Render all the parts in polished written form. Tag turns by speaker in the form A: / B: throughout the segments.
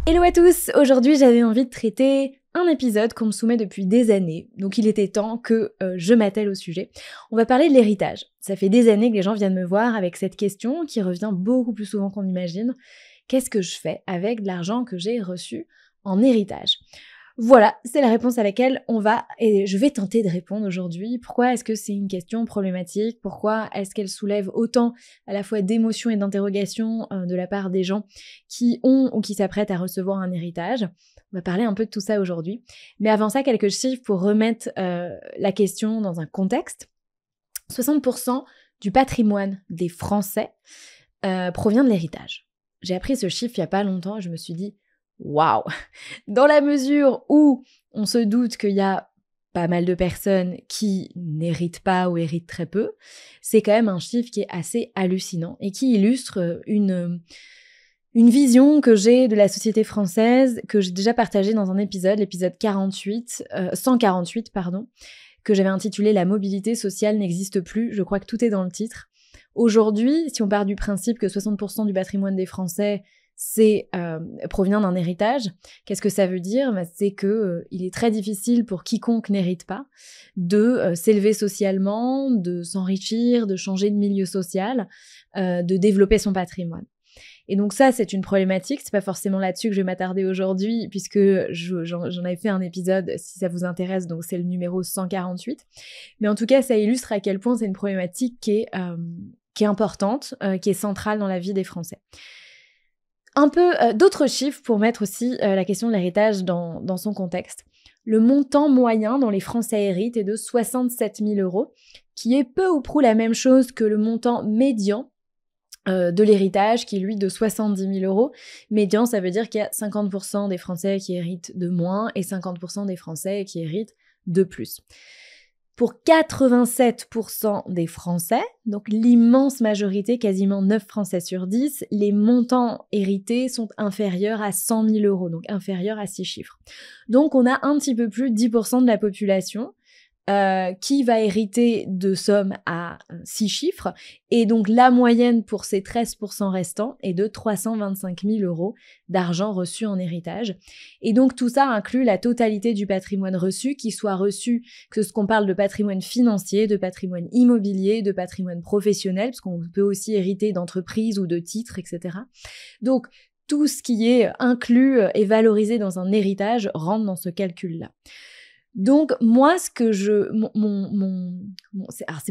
A: Hello à tous! Aujourd'hui, j'avais envie de traiter un épisode qu'on me soumet depuis des années, donc il était temps que je m'attelle au sujet. On va parler de l'héritage. Ça fait des années que les gens viennent me voir avec cette question qui revient beaucoup plus souvent qu'on imagine. Qu'est-ce que je fais avec de l'argent que j'ai reçu en héritage? Voilà, c'est la réponse à laquelle je vais tenter de répondre aujourd'hui. Pourquoi est-ce que c'est une question problématique? Pourquoi est-ce qu'elle soulève autant à la fois d'émotions et d'interrogations de la part des gens qui ont ou qui s'apprêtent à recevoir un héritage? On va parler un peu de tout ça aujourd'hui. Mais avant ça, quelques chiffres pour remettre la question dans un contexte. 60% du patrimoine des Français provient de l'héritage. J'ai appris ce chiffre il n'y a pas longtemps et je me suis dit waouh! Dans la mesure où on se doute qu'il y a pas mal de personnes qui n'héritent pas ou héritent très peu, c'est quand même un chiffre qui est assez hallucinant et qui illustre une vision que j'ai de la société française, que j'ai déjà partagée dans un épisode, l'épisode 148, que j'avais intitulé « La mobilité sociale n'existe plus ». Je crois que tout est dans le titre. Aujourd'hui, si on part du principe que 60% du patrimoine des Français provient d'un héritage. Qu'est-ce que ça veut dire? C'est que il est très difficile pour quiconque n'hérite pas de s'élever socialement, de s'enrichir, de changer de milieu social, de développer son patrimoine. Et donc ça, c'est une problématique. C'est pas forcément là-dessus que je vais m'attarder aujourd'hui, puisque j'en avais fait un épisode, si ça vous intéresse, donc c'est le numéro 148. Mais en tout cas, ça illustre à quel point c'est une problématique qui est importante, qui est centrale dans la vie des Français. Un peu d'autres chiffres pour mettre aussi la question de l'héritage dans son contexte. Le montant moyen dont les Français héritent est de 67 000 €, qui est peu ou prou la même chose que le montant médian de l'héritage, qui est lui de 70 000 €. Médian, ça veut dire qu'il y a 50% des Français qui héritent de moins et 50% des Français qui héritent de plus. Pour 87% des Français, donc l'immense majorité, quasiment 9 Français sur 10, les montants hérités sont inférieurs à 100 000 €, donc inférieurs à 6 chiffres. Donc on a un petit peu plus de 10% de la population qui va hériter de sommes à 6 chiffres, et donc la moyenne pour ces 13% restants est de 325 000 € d'argent reçu en héritage. Et donc tout ça inclut la totalité du patrimoine reçu, qui soit reçu, que ce qu'on parle de patrimoine financier, de patrimoine immobilier, de patrimoine professionnel, parce qu'on peut aussi hériter d'entreprises ou de titres, etc. Donc tout ce qui est inclus et valorisé dans un héritage rentre dans ce calcul-là. Donc moi, ce que c'est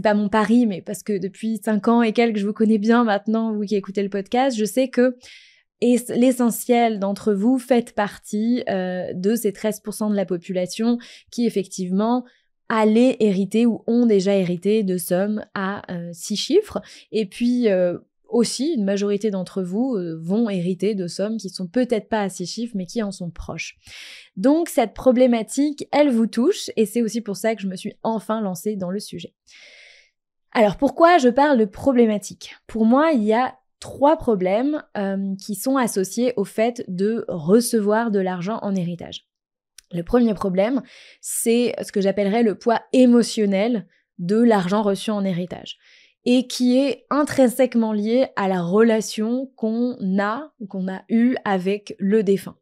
A: pas mon pari, mais parce que depuis 5 ans et quelques, je vous connais bien maintenant, vous qui écoutez le podcast, je sais que l'essentiel d'entre vous faites partie de ces 13% de la population qui effectivement allaient hériter ou ont déjà hérité de sommes à 6 chiffres. Et puis aussi, une majorité d'entre vous vont hériter de sommes qui sont peut-être pas à 6 chiffres, mais qui en sont proches. Donc cette problématique, elle vous touche, et c'est aussi pour ça que je me suis enfin lancée dans le sujet. Alors pourquoi je parle de problématique? Pour moi, il y a 3 problèmes qui sont associés au fait de recevoir de l'argent en héritage. Le premier problème, c'est ce que j'appellerais le poids émotionnel de l'argent reçu en héritage, et qui est intrinsèquement lié à la relation qu'on a eue avec le défunt.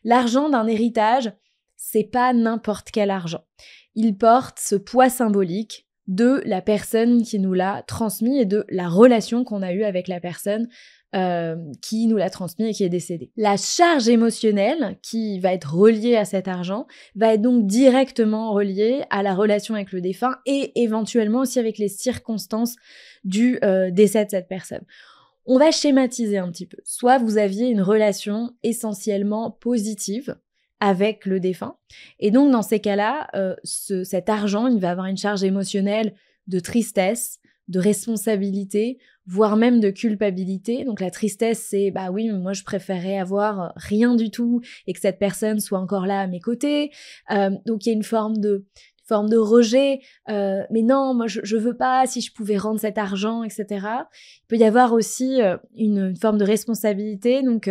A: L'argent d'un héritage, c'est pas n'importe quel argent. Il porte ce poids symbolique de la personne qui nous l'a transmis et de la relation qu'on a eue avec la personne qui nous l'a transmis et qui est décédée. La charge émotionnelle qui va être reliée à cet argent va être donc directement reliée à la relation avec le défunt et éventuellement aussi avec les circonstances du décès de cette personne. On va schématiser un petit peu. Soit vous aviez une relation essentiellement positive avec le défunt, et donc dans ces cas-là, cet argent, il va avoir une charge émotionnelle de tristesse, de responsabilité, voire même de culpabilité. Donc la tristesse, c'est bah oui, moi je préférais avoir rien du tout et que cette personne soit encore là à mes côtés. Donc il y a une forme de rejet, mais non, moi je veux pas, si je pouvais rendre cet argent, etc. Il peut y avoir aussi une forme de responsabilité, donc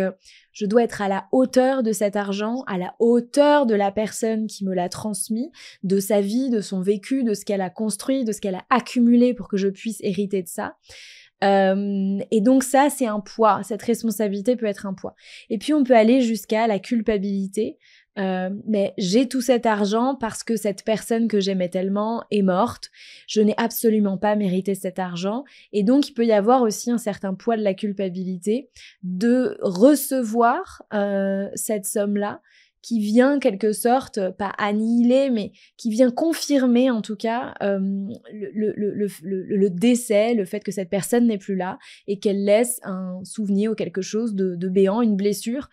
A: je dois être à la hauteur de cet argent, à la hauteur de la personne qui me l'a transmis, de sa vie, de son vécu, de ce qu'elle a construit, de ce qu'elle a accumulé pour que je puisse hériter de ça. Et donc ça, c'est un poids. Cette responsabilité peut être un poids. Et puis, on peut aller jusqu'à la culpabilité. Mais j'ai tout cet argent parce que cette personne que j'aimais tellement est morte. Je n'ai absolument pas mérité cet argent. Et donc, il peut y avoir aussi un certain poids de la culpabilité de recevoir cette somme-là qui vient quelque sorte, pas annihiler, mais qui vient confirmer en tout cas le décès, le fait que cette personne n'est plus là et qu'elle laisse un souvenir ou quelque chose de béant, une blessure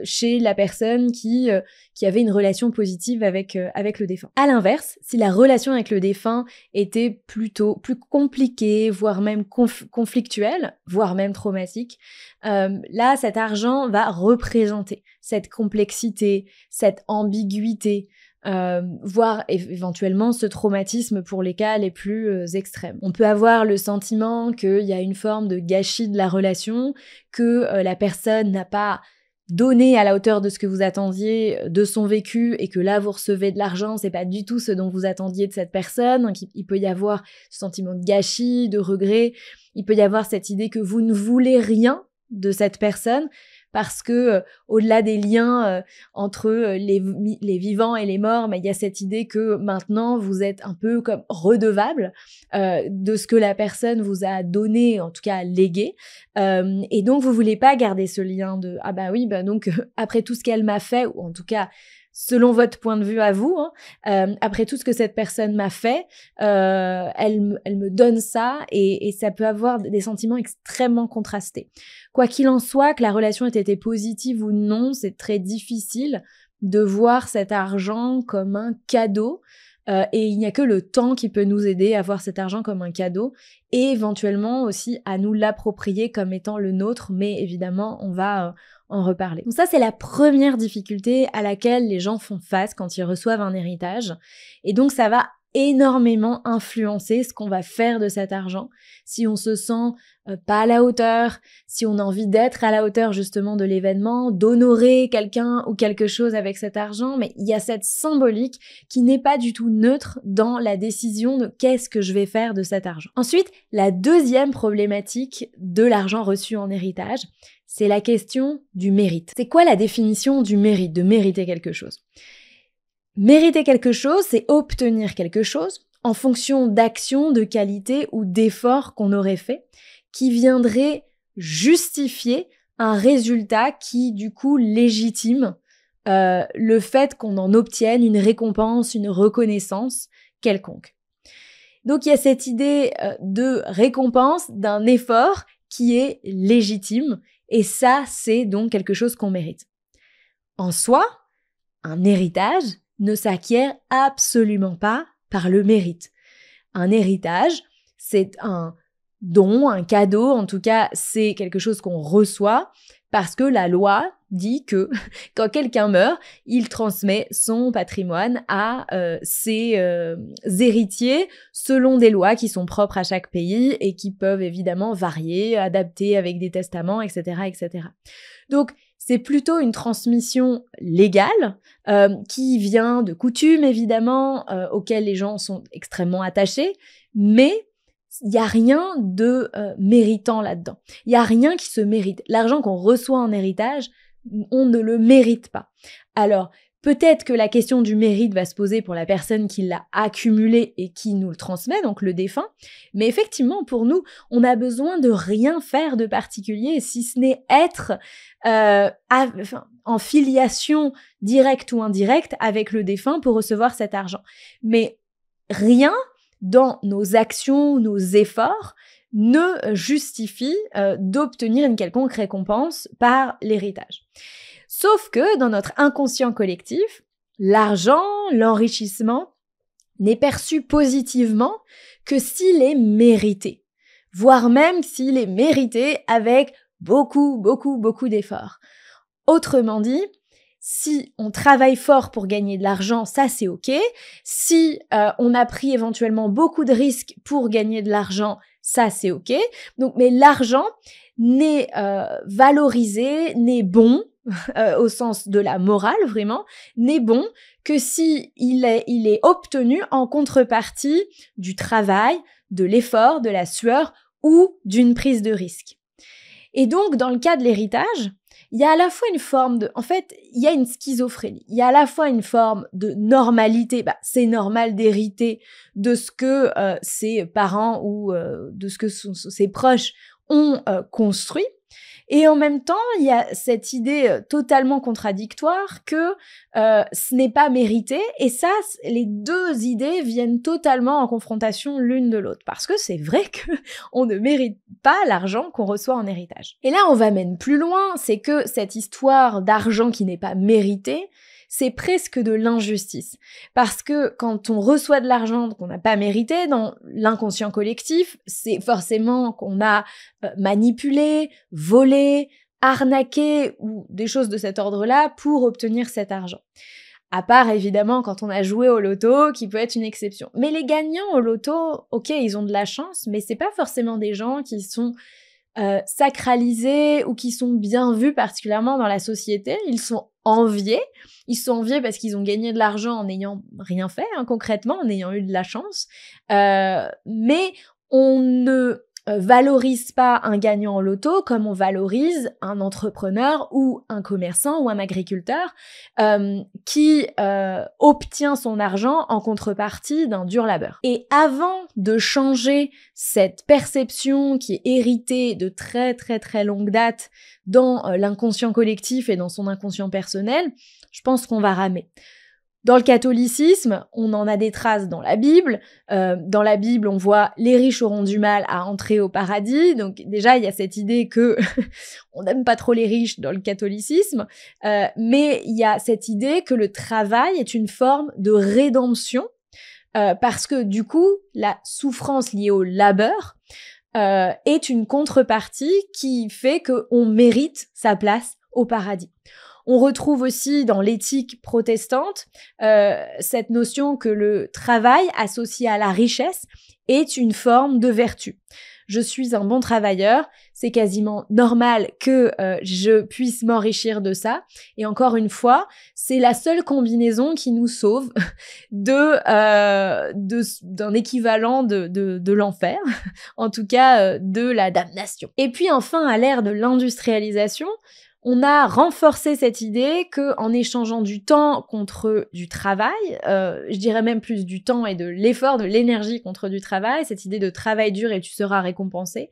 A: chez la personne qui avait une relation positive avec le défunt. À l'inverse, si la relation avec le défunt était plutôt plus compliquée, voire même conflictuelle, voire même traumatique, là, cet argent va représenter cette complexité, cette ambiguïté, voire éventuellement ce traumatisme pour les cas les plus extrêmes. On peut avoir le sentiment qu'il y a une forme de gâchis de la relation, que la personne n'a pas donné à la hauteur de ce que vous attendiez de son vécu et que là vous recevez de l'argent, c'est pas du tout ce dont vous attendiez de cette personne. Donc, il peut y avoir ce sentiment de gâchis, de regret, il peut y avoir cette idée que vous ne voulez rien de cette personne parce que au-delà des liens entre les vivants et les morts, mais il y a cette idée que maintenant vous êtes un peu comme redevable de ce que la personne vous a donné, en tout cas légué, et donc vous voulez pas garder ce lien de ah bah oui, bah donc après tout ce qu'elle m'a fait, ou en tout cas selon votre point de vue à vous, après tout ce que cette personne m'a fait, elle me donne ça et ça peut avoir des sentiments extrêmement contrastés. Quoi qu'il en soit, que la relation ait été positive ou non, c'est très difficile de voir cet argent comme un cadeau. Et il n'y a que le temps qui peut nous aider à voir cet argent comme un cadeau et éventuellement aussi à nous l'approprier comme étant le nôtre, mais évidemment, on va en reparler. Donc ça, c'est la première difficulté à laquelle les gens font face quand ils reçoivent un héritage. Et donc, ça va énormément influencer ce qu'on va faire de cet argent. Si on se sent pas à la hauteur, si on a envie d'être à la hauteur justement de l'événement, d'honorer quelqu'un ou quelque chose avec cet argent, mais il y a cette symbolique qui n'est pas du tout neutre dans la décision de qu'est-ce que je vais faire de cet argent. Ensuite, la deuxième problématique de l'argent reçu en héritage, c'est la question du mérite. C'est quoi la définition du mérite, de mériter quelque chose ? Mériter quelque chose, c'est obtenir quelque chose en fonction d'actions, de qualités ou d'efforts qu'on aurait fait, qui viendraient justifier un résultat qui, du coup, légitime le fait qu'on en obtienne une récompense, une reconnaissance quelconque. Donc, il y a cette idée de récompense d'un effort qui est légitime, et ça, c'est donc quelque chose qu'on mérite. En soi, un héritage ne s'acquiert absolument pas par le mérite. Un héritage, c'est un don, un cadeau, en tout cas, c'est quelque chose qu'on reçoit parce que la loi dit que quand quelqu'un meurt, il transmet son patrimoine à ses héritiers selon des lois qui sont propres à chaque pays et qui peuvent évidemment varier, adapter avec des testaments, etc., etc. Donc, c'est plutôt une transmission légale qui vient de coutumes, évidemment, auxquelles les gens sont extrêmement attachés, mais il n'y a rien de méritant là-dedans. Il n'y a rien qui se mérite. L'argent qu'on reçoit en héritage, on ne le mérite pas. Alors, peut-être que la question du mérite va se poser pour la personne qui l'a accumulé et qui nous le transmet, donc le défunt. Mais effectivement, pour nous, on n'a besoin de rien faire de particulier, si ce n'est être en filiation directe ou indirecte avec le défunt pour recevoir cet argent. Mais rien dans nos actions, nos efforts, ne justifie d'obtenir une quelconque récompense par l'héritage. Sauf que dans notre inconscient collectif, l'argent, l'enrichissement n'est perçu positivement que s'il est mérité, voire même s'il est mérité avec beaucoup d'efforts. Autrement dit, si on travaille fort pour gagner de l'argent, ça c'est ok. Si on a pris éventuellement beaucoup de risques pour gagner de l'argent, ça c'est ok. Donc, mais l'argent n'est valorisé, n'est bon, au sens de la morale vraiment, n'est bon que si il est obtenu en contrepartie du travail, de l'effort, de la sueur ou d'une prise de risque. Et donc, dans le cas de l'héritage, il y a à la fois une forme de... En fait, il y a une schizophrénie. Il y a à la fois une forme de normalité. C'est normal d'hériter de ce que ses parents ou de ce que ses proches ont construit. Et en même temps, il y a cette idée totalement contradictoire que ce n'est pas mérité. Et ça, les deux idées viennent totalement en confrontation l'une de l'autre. Parce que c'est vrai qu'on ne mérite pas l'argent qu'on reçoit en héritage. Et là, on va même plus loin, c'est que cette histoire d'argent qui n'est pas mérité, c'est presque de l'injustice. Parce que quand on reçoit de l'argent qu'on n'a pas mérité, dans l'inconscient collectif, c'est forcément qu'on a manipulé, volé, arnaqué ou des choses de cet ordre-là pour obtenir cet argent. À part, évidemment, quand on a joué au loto, qui peut être une exception. Mais les gagnants au loto, ok, ils ont de la chance, mais c'est pas forcément des gens qui sont sacralisés ou qui sont bien vus particulièrement dans la société. Ils sont enviés. Ils sont enviés parce qu'ils ont gagné de l'argent en n'ayant rien fait, concrètement, en ayant eu de la chance. Mais on ne valorise pas un gagnant au loto comme on valorise un entrepreneur ou un commerçant ou un agriculteur qui obtient son argent en contrepartie d'un dur labeur. Et avant de changer cette perception qui est héritée de très très très longue date dans l'inconscient collectif et dans son inconscient personnel, je pense qu'on va ramer. Dans le catholicisme, on en a des traces dans la Bible. Dans la Bible, on voit les riches auront du mal à entrer au paradis. Donc déjà, il y a cette idée que on n'aime pas trop les riches dans le catholicisme, mais il y a cette idée que le travail est une forme de rédemption parce que du coup, la souffrance liée au labeur est une contrepartie qui fait qu'on mérite sa place au paradis. On retrouve aussi dans l'éthique protestante cette notion que le travail associé à la richesse est une forme de vertu. Je suis un bon travailleur, c'est quasiment normal que je puisse m'enrichir de ça. Et encore une fois, c'est la seule combinaison qui nous sauve d'un équivalent de l'enfer, en tout cas de la damnation. Et puis enfin, à l'ère de l'industrialisation, on a renforcé cette idée qu'en échangeant du temps contre du travail, je dirais même plus du temps et de l'effort, de l'énergie contre du travail, cette idée de travail dur et tu seras récompensé,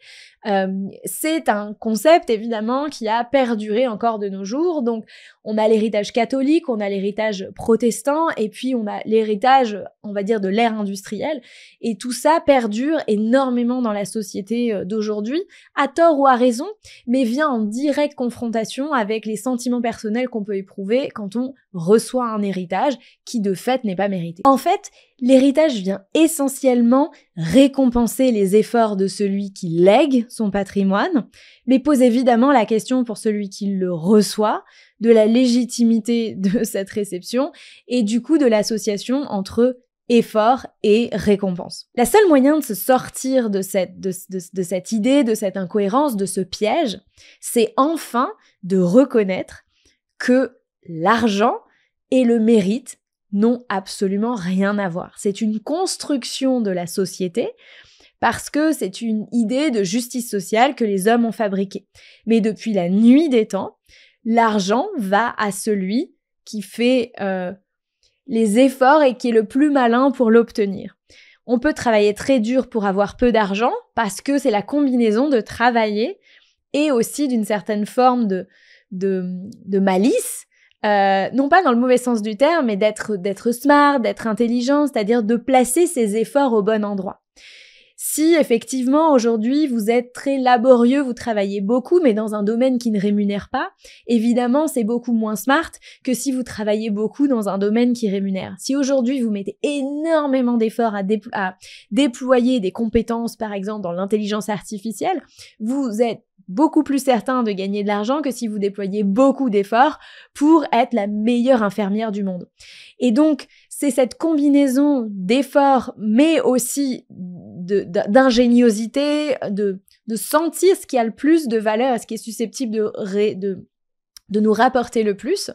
A: c'est un concept évidemment qui a perduré encore de nos jours. Donc on a l'héritage catholique, on a l'héritage protestant et puis on a l'héritage, on va dire, de l'ère industrielle. Et tout ça perdure énormément dans la société d'aujourd'hui, à tort ou à raison, mais vient en directe confrontation avec les sentiments personnels qu'on peut éprouver quand on reçoit un héritage qui de fait n'est pas mérité. En fait, l'héritage vient essentiellement récompenser les efforts de celui qui lègue son patrimoine, mais pose évidemment la question pour celui qui le reçoit de la légitimité de cette réception et du coup de l'association entre effort et récompense. La seule moyen de se sortir de cette idée, de cette incohérence, de ce piège, c'est enfin de reconnaître que l'argent et le mérite n'ont absolument rien à voir. C'est une construction de la société parce que c'est une idée de justice sociale que les hommes ont fabriquée. Mais depuis la nuit des temps, l'argent va à celui qui fait les efforts et qui est le plus malin pour l'obtenir. On peut travailler très dur pour avoir peu d'argent parce que c'est la combinaison de travailler et aussi d'une certaine forme de malice, non pas dans le mauvais sens du terme, mais d'être smart, d'être intelligent, c'est-à-dire de placer ses efforts au bon endroit. Si effectivement aujourd'hui vous êtes très laborieux, vous travaillez beaucoup mais dans un domaine qui ne rémunère pas, évidemment c'est beaucoup moins smart que si vous travaillez beaucoup dans un domaine qui rémunère. Si aujourd'hui vous mettez énormément d'efforts à déployer des compétences par exemple dans l'intelligence artificielle, vous êtes beaucoup plus certain de gagner de l'argent que si vous déployez beaucoup d'efforts pour être la meilleure infirmière du monde. Et donc, c'est cette combinaison d'efforts, mais aussi d'ingéniosité, de sentir ce qui a le plus de valeur, ce qui est susceptible de nous rapporter le plus,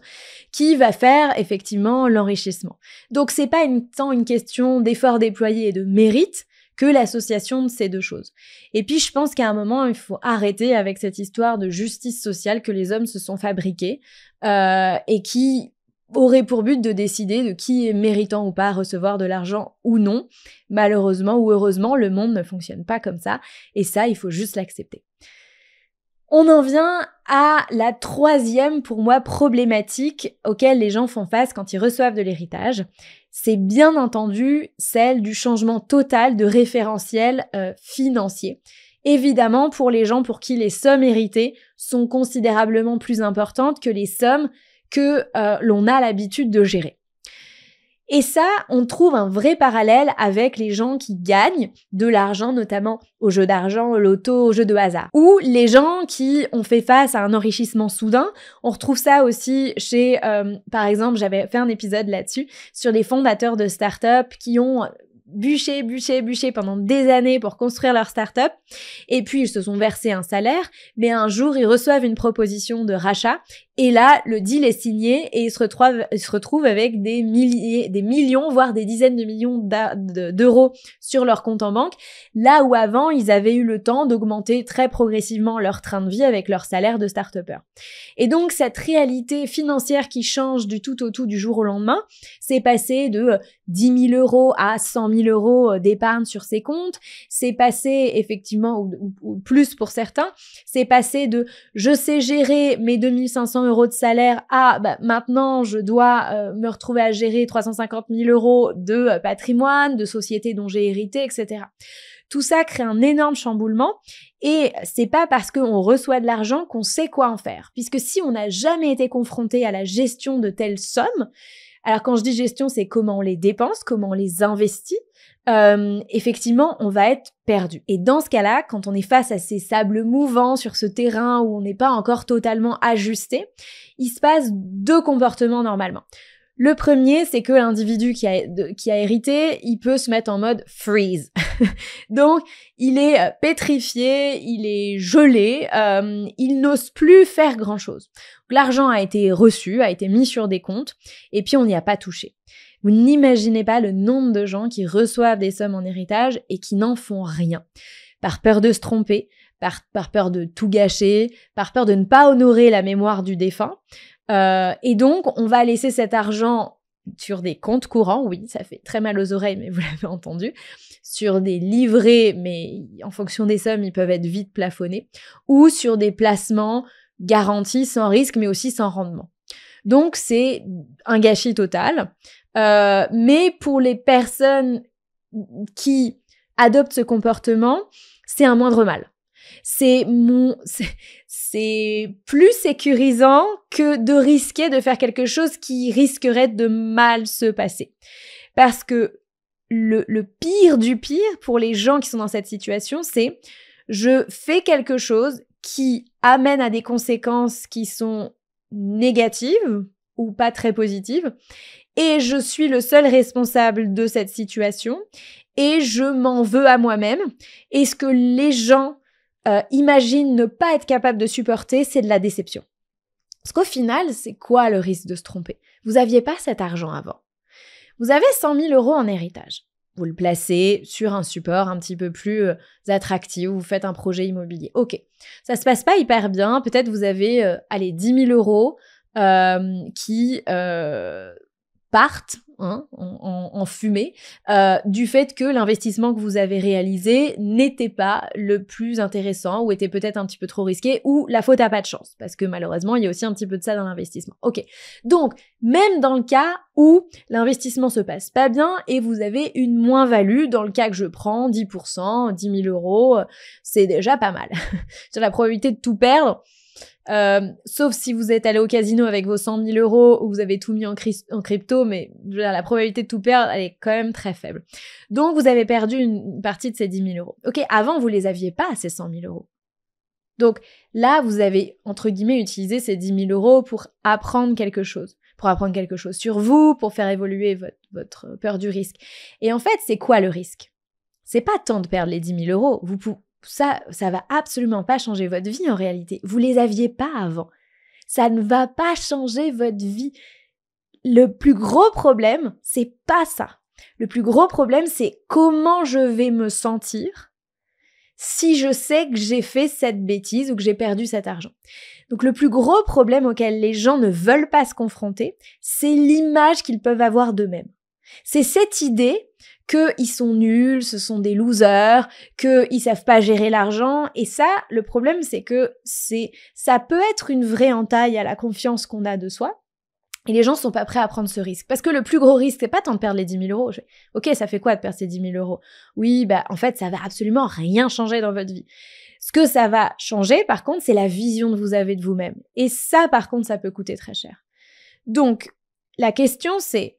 A: qui va faire effectivement l'enrichissement. Donc, c'est pas tant une question d'efforts déployés et de mérite que l'association de ces deux choses. Et puis, je pense qu'à un moment, il faut arrêter avec cette histoire de justice sociale que les hommes se sont fabriqués et qui aurait pour but de décider de qui est méritant ou pas à recevoir de l'argent ou non. Malheureusement ou heureusement, le monde ne fonctionne pas comme ça et ça, il faut juste l'accepter. On en vient à la troisième, pour moi, problématique auquel les gens font face quand ils reçoivent de l'héritage. C'est bien entendu celle du changement total de référentiel financier. Évidemment, pour les gens pour qui les sommes héritées sont considérablement plus importantes que les sommes que l'on a l'habitude de gérer. Et ça, on trouve un vrai parallèle avec les gens qui gagnent de l'argent, notamment aux jeux d'argent, au loto, aux jeux de hasard. Ou les gens qui ont fait face à un enrichissement soudain. On retrouve ça aussi chez, par exemple, j'avais fait un épisode là-dessus, sur les fondateurs de start-up qui ont bûché pendant des années pour construire leur start-up. Et puis, ils se sont versés un salaire, mais un jour, ils reçoivent une proposition de rachat. Et là, le deal est signé et ils se retrouvent avec des millions, voire des dizaines de millions d'euros sur leur compte en banque. Là où avant, ils avaient eu le temps d'augmenter très progressivement leur train de vie avec leur salaire de start-upper. Et donc, cette réalité financière qui change du tout au tout du jour au lendemain, c'est passé de 10 000 euros à 100 000 euros d'épargne sur ses comptes. C'est passé, effectivement, ou plus pour certains, c'est passé de « je sais gérer mes 2500 euros de salaire » à maintenant je dois me retrouver à gérer 350 000 euros de patrimoine, de société dont j'ai hérité, etc. Tout ça crée un énorme chamboulement et c'est pas parce qu'on reçoit de l'argent qu'on sait quoi en faire. Puisque si on n'a jamais été confronté à la gestion de telles sommes, alors quand je dis gestion, c'est comment on les dépense, comment on les investit, effectivement, on va être perdu. Et dans ce cas-là, quand on est face à ces sables mouvants sur ce terrain où on n'est pas encore totalement ajusté, il se passe deux comportements normalement. Le premier, c'est que l'individu qui a hérité, il peut se mettre en mode freeze. Donc, il est pétrifié, il est gelé, il n'ose plus faire grand-chose. L'argent a été reçu, a été mis sur des comptes, et puis on n'y a pas touché. Vous n'imaginez pas le nombre de gens qui reçoivent des sommes en héritage et qui n'en font rien. Par peur de se tromper, par peur de tout gâcher, par peur de ne pas honorer la mémoire du défunt. Et donc, on va laisser cet argent sur des comptes courants, oui, ça fait très mal aux oreilles, mais vous l'avez entendu, sur des livrets, mais en fonction des sommes, ils peuvent être vite plafonnés, ou sur des placements garantis sans risque, mais aussi sans rendement. Donc, c'est un gâchis total. Mais pour les personnes qui adoptent ce comportement, c'est un moindre mal. C'est plus sécurisant que de risquer de faire quelque chose qui risquerait de mal se passer. Parce que le pire du pire pour les gens qui sont dans cette situation, c'est je fais quelque chose qui amène à des conséquences qui sont négatives ou pas très positives et je suis le seul responsable de cette situation et je m'en veux à moi-même. Et ce que les gens imaginent ne pas être capables de supporter, c'est de la déception. Parce qu'au final, c'est quoi le risque de se tromper? Vous n'aviez pas cet argent avant. Vous avez 100 000 euros en héritage. Vous le placez sur un support un petit peu plus attractif, vous faites un projet immobilier. Ok, ça se passe pas hyper bien. Peut-être vous avez 10 000 euros qui partent en fumée du fait que l'investissement que vous avez réalisé n'était pas le plus intéressant ou était peut-être un petit peu trop risqué ou la faute à pas de chance parce que malheureusement il y a aussi un petit peu de ça dans l'investissement. Ok, donc même dans le cas où l'investissement se passe pas bien et vous avez une moins-value, dans le cas que je prends 10%, 10 000 euros, c'est déjà pas mal. Sur la probabilité de tout perdre, sauf si vous êtes allé au casino avec vos 100 000 euros ou vous avez tout mis en crypto, mais la probabilité de tout perdre, elle est quand même très faible. Donc, vous avez perdu une partie de ces 10 000 euros. Ok, avant, vous les aviez pas, ces 100 000 euros. Donc, là, vous avez, entre guillemets, utilisé ces 10 000 euros pour apprendre quelque chose sur vous, pour faire évoluer votre peur du risque. Et en fait, c'est quoi le risque? C'est pas tant de perdre les 10 000 euros. Ça va absolument pas changer votre vie en réalité. Vous les aviez pas avant. Ça ne va pas changer votre vie. Le plus gros problème, c'est pas ça. Le plus gros problème, c'est comment je vais me sentir si je sais que j'ai fait cette bêtise ou que j'ai perdu cet argent. Donc le plus gros problème auquel les gens ne veulent pas se confronter, c'est l'image qu'ils peuvent avoir d'eux-mêmes. C'est cette idée qu'ils sont nuls, ce sont des losers, qu'ils savent pas gérer l'argent. Et ça, le problème, c'est que ça peut être une vraie entaille à la confiance qu'on a de soi. Et les gens sont pas prêts à prendre ce risque. Parce que le plus gros risque, c'est pas tant de perdre les 10 000 €. Ok, ça fait quoi de perdre ces 10 000 €? Oui, en fait, ça va absolument rien changer dans votre vie. Ce que ça va changer, par contre, c'est la vision que vous avez de vous-même. Et ça, par contre, ça peut coûter très cher. Donc, la question, c'est,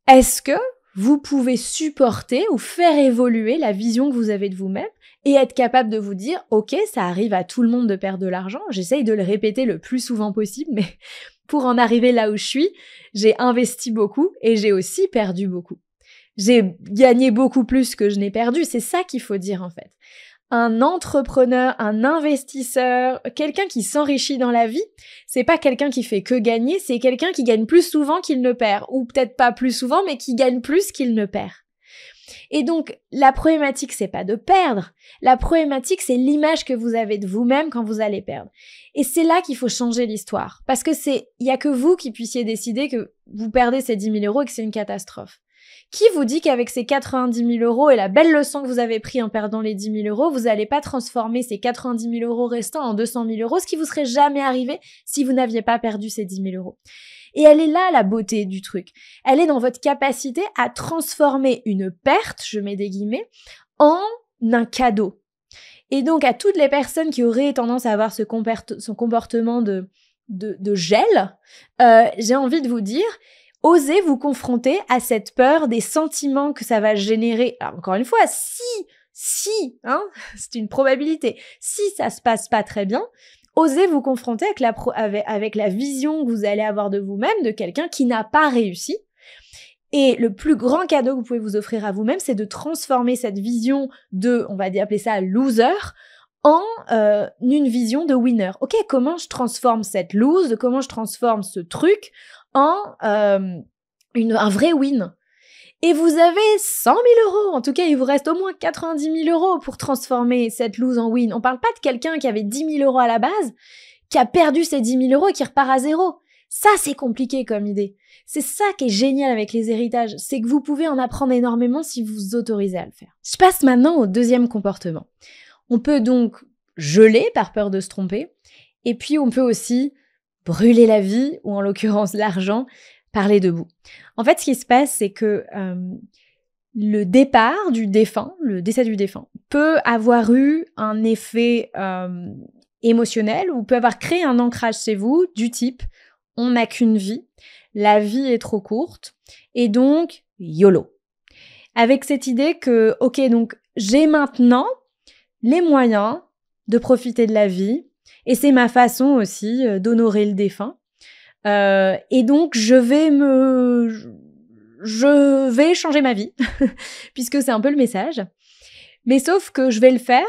A: est-ce que vous pouvez supporter ou faire évoluer la vision que vous avez de vous-même et être capable de vous dire, ok, ça arrive à tout le monde de perdre de l'argent, j'essaye de le répéter le plus souvent possible, mais pour en arriver là où je suis, j'ai investi beaucoup et j'ai aussi perdu beaucoup. J'ai gagné beaucoup plus que je n'ai perdu, c'est ça qu'il faut dire en fait. Un entrepreneur, un investisseur, quelqu'un qui s'enrichit dans la vie, c'est pas quelqu'un qui fait que gagner, c'est quelqu'un qui gagne plus souvent qu'il ne perd. Ou peut-être pas plus souvent, mais qui gagne plus qu'il ne perd. Et donc, la problématique, c'est pas de perdre. La problématique, c'est l'image que vous avez de vous-même quand vous allez perdre. Et c'est là qu'il faut changer l'histoire. Parce que il y a que vous qui puissiez décider que vous perdez ces 10 000 € et que c'est une catastrophe. Qui vous dit qu'avec ces 90 000 € et la belle leçon que vous avez prise en perdant les 10 000 €, vous n'allez pas transformer ces 90 000 € restants en 200 000 €, ce qui vous serait jamais arrivé si vous n'aviez pas perdu ces 10 000 €. Et elle est là, la beauté du truc. Elle est dans votre capacité à transformer une perte, je mets des guillemets, en un cadeau. Et donc, à toutes les personnes qui auraient tendance à avoir son comportement de gel, j'ai envie de vous dire, osez vous confronter à cette peur des sentiments que ça va générer. Alors, encore une fois, si, c'est une probabilité, si ça se passe pas très bien, osez vous confronter avec la vision que vous allez avoir de vous-même, de quelqu'un qui n'a pas réussi. Et le plus grand cadeau que vous pouvez vous offrir à vous-même, c'est de transformer cette vision de, on va appeler ça loser, en une vision de winner. Ok, comment je transforme cette lose, comment je transforme ce truc en un vrai win. Et vous avez 100 000 €, en tout cas il vous reste au moins 90 000 € pour transformer cette lose en win. On parle pas de quelqu'un qui avait 10 000 € à la base, qui a perdu ses 10 000 € et qui repart à zéro. Ça c'est compliqué comme idée. C'est ça qui est génial avec les héritages, c'est que vous pouvez en apprendre énormément si vous vous autorisez à le faire. Je passe maintenant au deuxième comportement. On peut donc geler par peur de se tromper, et puis on peut aussi brûler la vie, ou en l'occurrence l'argent, par les deux bouts. En fait, ce qui se passe, c'est que le décès du défunt, peut avoir eu un effet émotionnel, ou peut avoir créé un ancrage chez vous du type « on n'a qu'une vie, la vie est trop courte, et donc YOLO ». Avec cette idée que, ok, donc j'ai maintenant les moyens de profiter de la vie, et c'est ma façon aussi d'honorer le défunt. Et donc, je vais changer ma vie, puisque c'est un peu le message. Mais sauf que je vais le faire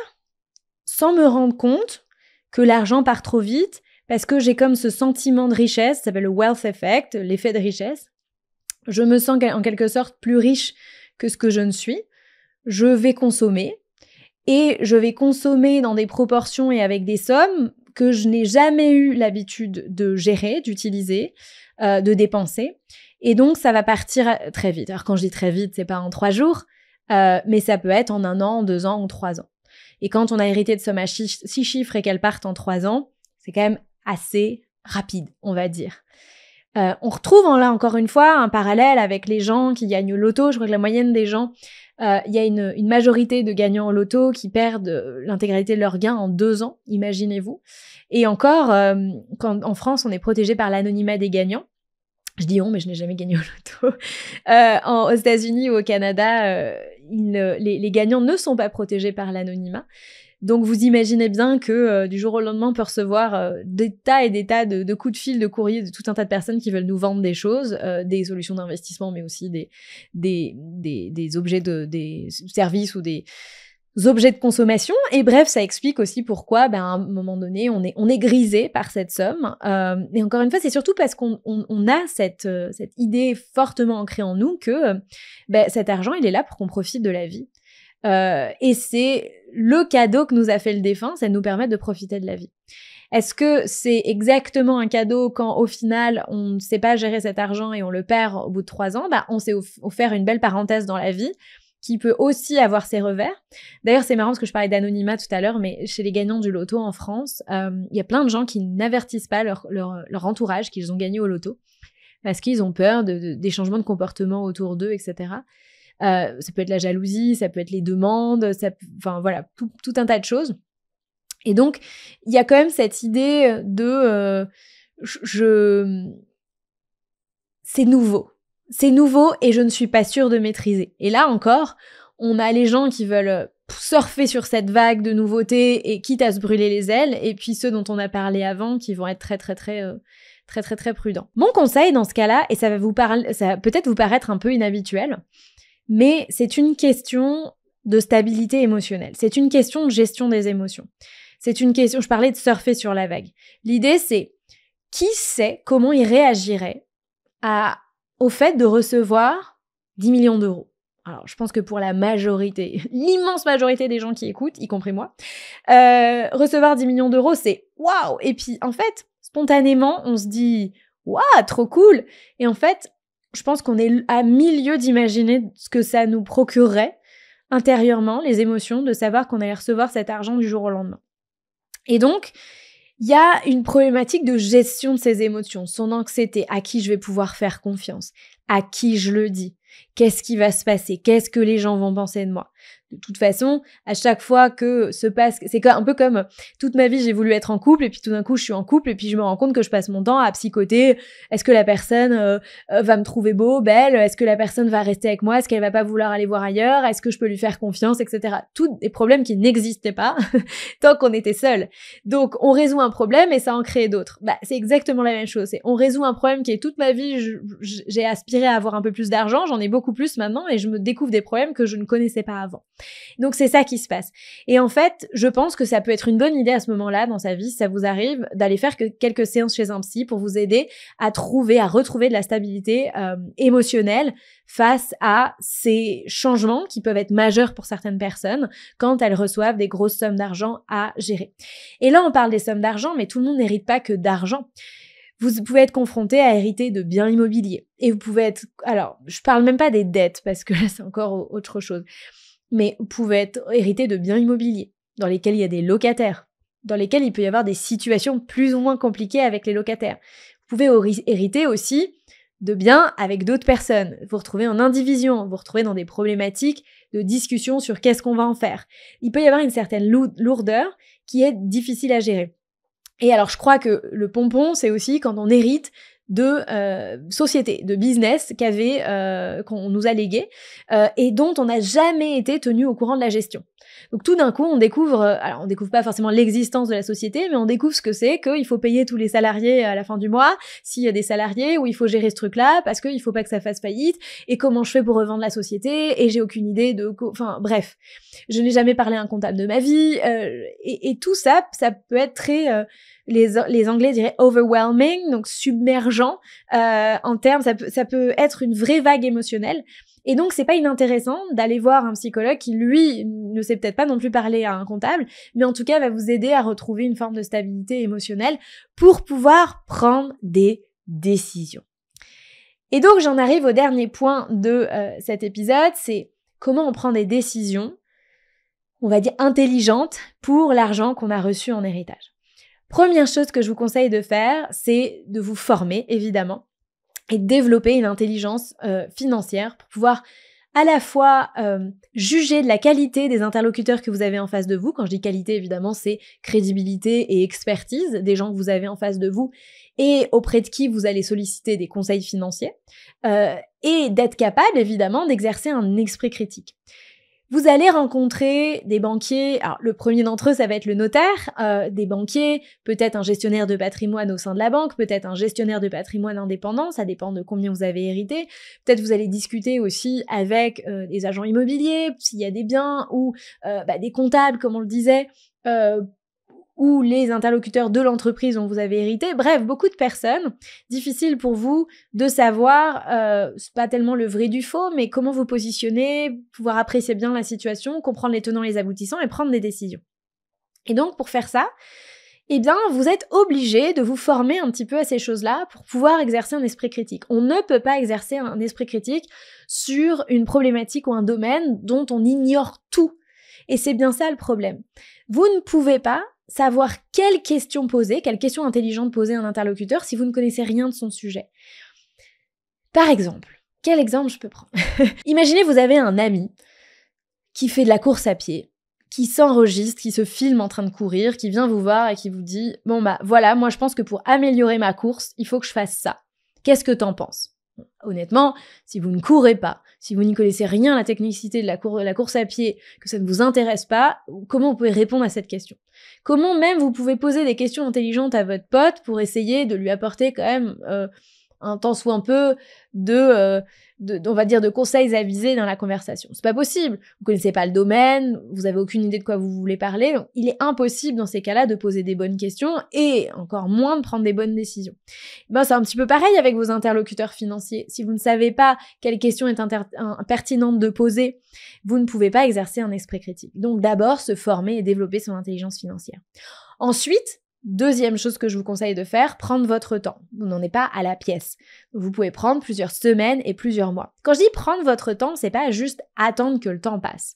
A: sans me rendre compte que l'argent part trop vite, parce que j'ai comme ce sentiment de richesse, ça s'appelle le wealth effect, l'effet de richesse. Je me sens en quelque sorte plus riche que ce que je ne suis. Je vais consommer. Et je vais consommer dans des proportions et avec des sommes que je n'ai jamais eu l'habitude de gérer, d'utiliser, de dépenser. Et donc, ça va partir très vite. Alors, quand je dis très vite, c'est pas en 3 jours, mais ça peut être en 1 an, 2 ans ou 3 ans. Et quand on a hérité de sommes à 6 chiffres et qu'elles partent en 3 ans, c'est quand même assez rapide, on va dire. On retrouve là, encore une fois, un parallèle avec les gens qui gagnent au loto. Je crois que la moyenne des gens, il y a une majorité de gagnants au loto qui perdent l'intégralité de leurs gains en 2 ans, imaginez-vous. Et encore, quand en France, on est protégé par l'anonymat des gagnants. Je dis on, mais je n'ai jamais gagné au loto. Aux États-Unis ou au Canada, les gagnants ne sont pas protégés par l'anonymat. Donc vous imaginez bien que du jour au lendemain, on peut recevoir des tas et des tas de coups de fil, de courriers de tout un tas de personnes qui veulent nous vendre des choses, des solutions d'investissement, mais aussi des objets, des services ou des objets de consommation. Et bref, ça explique aussi pourquoi, à un moment donné, on est grisé par cette somme. Et encore une fois, c'est surtout parce qu'on a cette idée fortement ancrée en nous que cet argent, il est là pour qu'on profite de la vie. Et c'est le cadeau que nous a fait le défunt, c'est de nous permettre de profiter de la vie. Est-ce que c'est exactement un cadeau quand au final on ne sait pas gérer cet argent et on le perd au bout de 3 ans? On s'est offert une belle parenthèse dans la vie qui peut aussi avoir ses revers. D'ailleurs, c'est marrant parce que je parlais d'anonymat tout à l'heure, mais chez les gagnants du loto en France, il y a plein de gens qui n'avertissent pas leur entourage qu'ils ont gagné au loto parce qu'ils ont peur des changements de comportement autour d'eux, etc. Ça peut être la jalousie, ça peut être les demandes, voilà, tout un tas de choses. Et donc, il y a quand même cette idée de c'est nouveau. C'est nouveau et je ne suis pas sûre de maîtriser. Et là encore, on a les gens qui veulent surfer sur cette vague de nouveautés et quitte à se brûler les ailes, et puis ceux dont on a parlé avant qui vont être très prudents. Mon conseil dans ce cas-là, et ça va peut-être vous paraître un peu inhabituel, mais c'est une question de stabilité émotionnelle. C'est une question de gestion des émotions. C'est une question, je parlais de surfer sur la vague. L'idée, c'est qui sait comment il réagirait au fait de recevoir 10 millions d'euros. Alors, je pense que pour la majorité, l'immense majorité des gens qui écoutent, y compris moi, recevoir 10 millions d'euros, c'est waouh! Et puis, en fait, spontanément, on se dit waouh, trop cool! Et en fait, je pense qu'on est à milieu d'imaginer ce que ça nous procurerait intérieurement, les émotions, de savoir qu'on allait recevoir cet argent du jour au lendemain. Et donc, il y a une problématique de gestion de ses émotions, son anxiété, à qui je vais pouvoir faire confiance, à qui je le dis, qu'est-ce qui va se passer, qu'est-ce que les gens vont penser de moi. De toute façon, à chaque fois que se passe, c'est un peu comme toute ma vie j'ai voulu être en couple et puis tout d'un coup je suis en couple et puis je me rends compte que je passe mon temps à psychoter. Est-ce que la personne va me trouver beau, belle? Est-ce que la personne va rester avec moi? Est-ce qu'elle va pas vouloir aller voir ailleurs? Est-ce que je peux lui faire confiance, etc. Tous des problèmes qui n'existaient pas tant qu'on était seuls. Donc on résout un problème et ça en crée d'autres. C'est exactement la même chose. On résout un problème qui est toute ma vie, j'ai aspiré à avoir un peu plus d'argent, j'en ai beaucoup plus maintenant et je me découvre des problèmes que je ne connaissais pas avant. Donc c'est ça qui se passe. Et en fait, je pense que ça peut être une bonne idée à ce moment-là dans sa vie, si ça vous arrive, d'aller faire quelques séances chez un psy pour vous aider à retrouver de la stabilité émotionnelle face à ces changements qui peuvent être majeurs pour certaines personnes quand elles reçoivent des grosses sommes d'argent à gérer. Et là, on parle des sommes d'argent, mais tout le monde n'hérite pas que d'argent. Vous pouvez être confronté à hériter de biens immobiliers. Et vous pouvez être... Alors, je parle même pas des dettes, parce que là, c'est encore autre chose. Mais vous pouvez être hérité de biens immobiliers, dans lesquels il y a des locataires, dans lesquels il peut y avoir des situations plus ou moins compliquées avec les locataires. Vous pouvez hériter aussi de biens avec d'autres personnes, vous retrouvez en indivision, vous retrouvez dans des problématiques de discussion sur qu'est-ce qu'on va en faire. Il peut y avoir une certaine lourdeur qui est difficile à gérer. Et alors, je crois que le pompon, c'est aussi quand on hérite de sociétés, de business qu'on nous a légués et dont on n'a jamais été tenu au courant de la gestion. Donc tout d'un coup, on découvre, alors on découvre pas forcément l'existence de la société, mais on découvre ce que c'est, qu'il faut payer tous les salariés à la fin du mois, s'il y a des salariés, ou il faut gérer ce truc-là, parce qu'il faut pas que ça fasse faillite, et comment je fais pour revendre la société, et j'ai aucune idée enfin bref, je n'ai jamais parlé à un comptable de ma vie, et tout ça, ça peut être très... les Anglais diraient overwhelming, donc submergent en termes, ça peut être une vraie vague émotionnelle. Et donc, c'est pas inintéressant d'aller voir un psychologue qui, lui, ne sait peut-être pas non plus parler à un comptable, mais en tout cas va vous aider à retrouver une forme de stabilité émotionnelle pour pouvoir prendre des décisions. Et donc, j'en arrive au dernier point de cet épisode, c'est comment on prend des décisions, on va dire intelligentes, pour l'argent qu'on a reçu en héritage. Première chose que je vous conseille de faire, c'est de vous former, évidemment, et de développer une intelligence financière pour pouvoir à la fois juger de la qualité des interlocuteurs que vous avez en face de vous. Quand je dis qualité, évidemment, c'est crédibilité et expertise des gens que vous avez en face de vous et auprès de qui vous allez solliciter des conseils financiers et d'être capable, évidemment, d'exercer un esprit critique. Vous allez rencontrer des banquiers, alors le premier d'entre eux, ça va être le notaire, des banquiers, peut-être un gestionnaire de patrimoine au sein de la banque, peut-être un gestionnaire de patrimoine indépendant, ça dépend de combien vous avez hérité. Peut-être vous allez discuter aussi avec des agents immobiliers, s'il y a des biens, ou des comptables, comme on le disait, ou les interlocuteurs de l'entreprise dont vous avez hérité. Bref, beaucoup de personnes. Difficile pour vous de savoir, c'est pas tellement le vrai du faux, mais comment vous positionner, pouvoir apprécier bien la situation, comprendre les tenants et les aboutissants et prendre des décisions. Et donc, pour faire ça, eh bien, vous êtes obligé de vous former un petit peu à ces choses-là pour pouvoir exercer un esprit critique. On ne peut pas exercer un esprit critique sur une problématique ou un domaine dont on ignore tout. Et c'est bien ça le problème. Vous ne pouvez pas savoir quelle question intelligente poser à un interlocuteur si vous ne connaissez rien de son sujet. Par exemple, quel exemple je peux prendre? Imaginez vous avez un ami qui fait de la course à pied, qui s'enregistre, qui se filme en train de courir, qui vient vous voir et qui vous dit « Bon voilà, moi je pense que pour améliorer ma course, il faut que je fasse ça. Qu'est-ce que t'en penses ?» Honnêtement, si vous ne courez pas, si vous n'y connaissez rien à la technicité de la course à pied, que ça ne vous intéresse pas, comment vous pouvez répondre à cette question? Comment même vous pouvez poser des questions intelligentes à votre pote pour essayer de lui apporter quand même un tant soit un peu on va dire de conseils avisés dans la conversation. C'est pas possible. Vous connaissez pas le domaine, vous avez aucune idée de quoi vous voulez parler. Donc il est impossible dans ces cas-là de poser des bonnes questions et encore moins de prendre des bonnes décisions. C'est un petit peu pareil avec vos interlocuteurs financiers. Si vous ne savez pas quelle question est pertinente de poser, vous ne pouvez pas exercer un esprit critique. Donc d'abord, se former et développer son intelligence financière. Ensuite, deuxième chose que je vous conseille de faire, prendre votre temps. Vous n'en êtes pas à la pièce. Vous pouvez prendre plusieurs semaines et plusieurs mois. Quand je dis prendre votre temps, c'est pas juste attendre que le temps passe.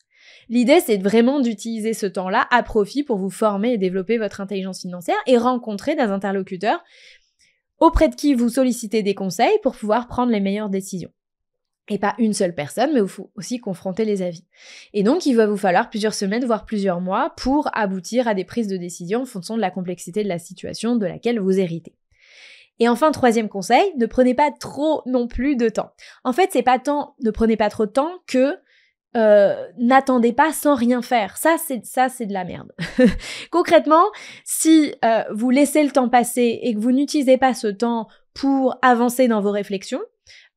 A: L'idée, c'est vraiment d'utiliser ce temps-là à profit pour vous former et développer votre intelligence financière et rencontrer des interlocuteurs auprès de qui vous sollicitez des conseils pour pouvoir prendre les meilleures décisions. Et pas une seule personne, mais il faut aussi confronter les avis. Et donc, il va vous falloir plusieurs semaines, voire plusieurs mois pour aboutir à des prises de décision en fonction de la complexité de la situation de laquelle vous héritez. Et enfin, troisième conseil, ne prenez pas trop non plus de temps. En fait, c'est pas tant ne prenez pas trop de temps que n'attendez pas sans rien faire. Ça, c'est de la merde. Concrètement, si vous laissez le temps passer et que vous n'utilisez pas ce temps pour avancer dans vos réflexions,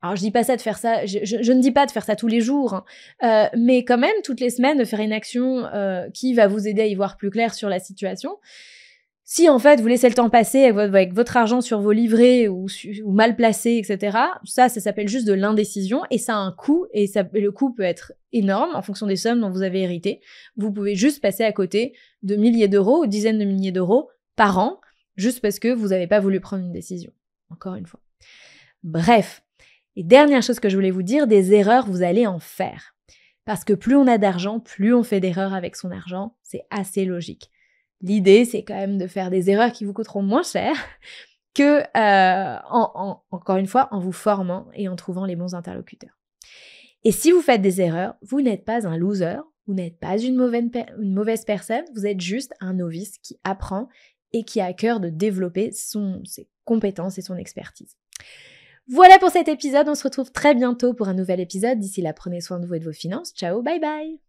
A: alors je dis pas ça de faire ça, je ne dis pas de faire ça tous les jours, hein, mais quand même toutes les semaines de faire une action qui va vous aider à y voir plus clair sur la situation. Si en fait vous laissez le temps passer avec votre argent sur vos livrets ou mal placé, etc., ça s'appelle juste de l'indécision et ça a un coût et le coût peut être énorme en fonction des sommes dont vous avez hérité. Vous pouvez juste passer à côté de milliers d'euros ou dizaines de milliers d'euros par an juste parce que vous n'avez pas voulu prendre une décision. Encore une fois. Bref. Et dernière chose que je voulais vous dire, des erreurs, vous allez en faire. Parce que plus on a d'argent, plus on fait d'erreurs avec son argent. C'est assez logique. L'idée, c'est quand même de faire des erreurs qui vous coûteront moins cher que, encore une fois, en vous formant et en trouvant les bons interlocuteurs. Et si vous faites des erreurs, vous n'êtes pas un loser, vous n'êtes pas une mauvaise personne, vous êtes juste un novice qui apprend et qui a à cœur de développer ses compétences et son expertise. Voilà pour cet épisode, on se retrouve très bientôt pour un nouvel épisode. D'ici là, prenez soin de vous et de vos finances. Ciao, bye bye!